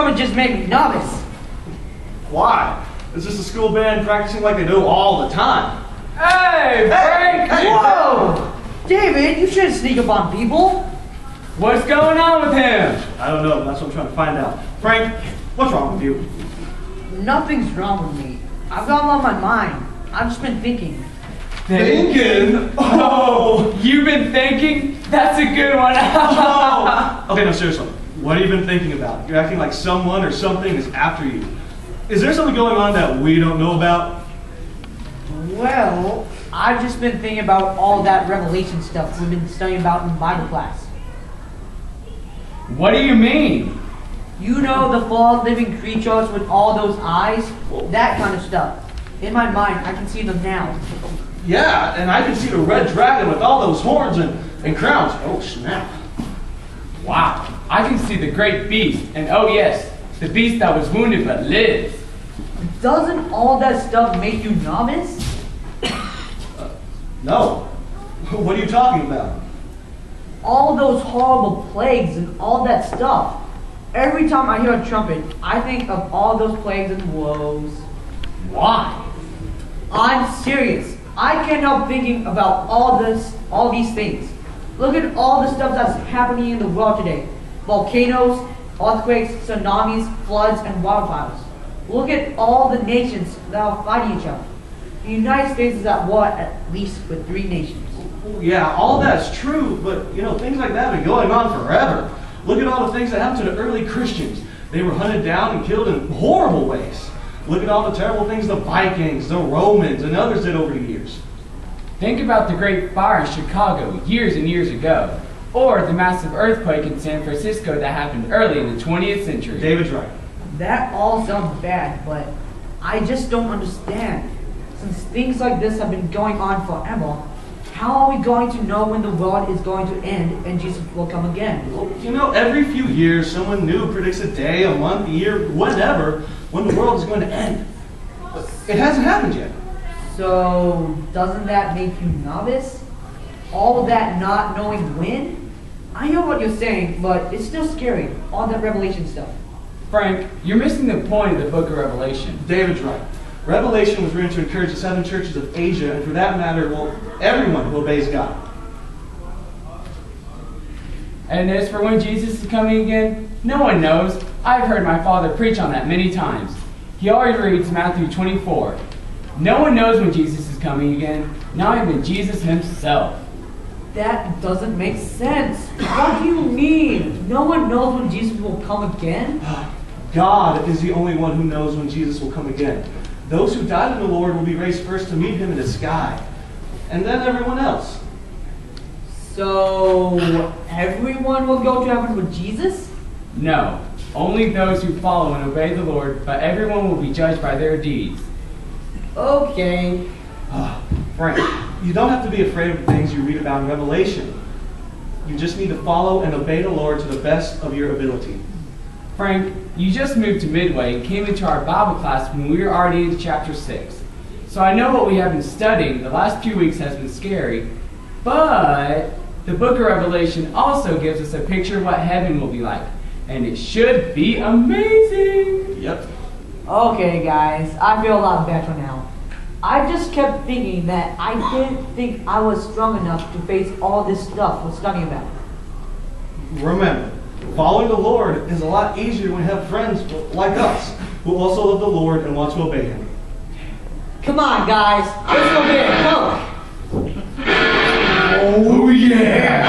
would just make me novice. Why? Is this a school band practicing like they do all the time? Hey, Frank! Hey, Whoa! David, you shouldn't sneak up on people. What's going on with him? I don't know, that's what I'm trying to find out. Frank, what's wrong with you? Nothing's wrong with me. I've got a lot on my mind. I've just been thinking. Thinking? Oh, you've been thinking? That's a good one. Oh. Okay, no, seriously. What have you been thinking about? You're acting like someone or something is after you. Is there something going on that we don't know about? Well, I've just been thinking about all that Revelation stuff we've been studying about in Bible class. What do you mean? You know, the fallen living creatures with all those eyes? That kind of stuff. In my mind, I can see them now. Yeah, and I can see the red dragon with all those horns and crowns. Oh, snap. Wow, I can see the great beast, and oh yes, the beast that was wounded but lives. Doesn't all that stuff make you novice? No. What are you talking about? All those horrible plagues and all that stuff. Every time I hear a trumpet, I think of all those plagues and woes. Why? I'm serious. I can't help thinking about all these things. Look at all the stuff that's happening in the world today. Volcanoes, earthquakes, tsunamis, floods, and wildfires. Look at all the nations that are fighting each other. The United States is at war at least with 3 nations. Well, yeah, all that's true, but you know, things like that have been going on forever. Look at all the things that happened to the early Christians. They were hunted down and killed in horrible ways. Look at all the terrible things the Vikings, the Romans, and others did over the years. Think about the Great Fire in Chicago years and years ago, or the massive earthquake in San Francisco that happened early in the 20th century. David's right. That all sounds bad, but I just don't understand. Since things like this have been going on forever, how are we going to know when the world is going to end and Jesus will come again? Well, you know, every few years, someone new predicts a day, a month, a year, whatever, when the world is going to end. But it hasn't happened yet. So, doesn't that make you novice? All that not knowing when? I hear what you're saying, but it's still scary, all that Revelation stuff. Frank, you're missing the point of the book of Revelation. David's right. Revelation was written to encourage the 7 churches of Asia, and for that matter, well, everyone who obeys God. And as for when Jesus is coming again, no one knows. I've heard my father preach on that many times. He always reads Matthew 24. No one knows when Jesus is coming again, not even Jesus himself. That doesn't make sense. What do you mean? No one knows when Jesus will come again? God is the only one who knows when Jesus will come again. Those who died in the Lord will be raised first to meet him in the sky, and then everyone else. So, everyone will go to heaven with Jesus? No, only those who follow and obey the Lord, but everyone will be judged by their deeds. Okay. Frank, you don't have to be afraid of the things you read about in Revelation. You just need to follow and obey the Lord to the best of your ability. Frank, you just moved to Midway and came into our Bible class when we were already into chapter 6. So I know what we have been studying the last few weeks has been scary, but the book of Revelation also gives us a picture of what heaven will be like. And it should be amazing. Yep. Okay, guys, I feel a lot better now. I just kept thinking that I didn't think I was strong enough to face all this stuff we're studying about. Remember, following the Lord is a lot easier when you have friends like us who also love the Lord and want to obey him. Come on, guys, let's go there. Come. Oh yeah!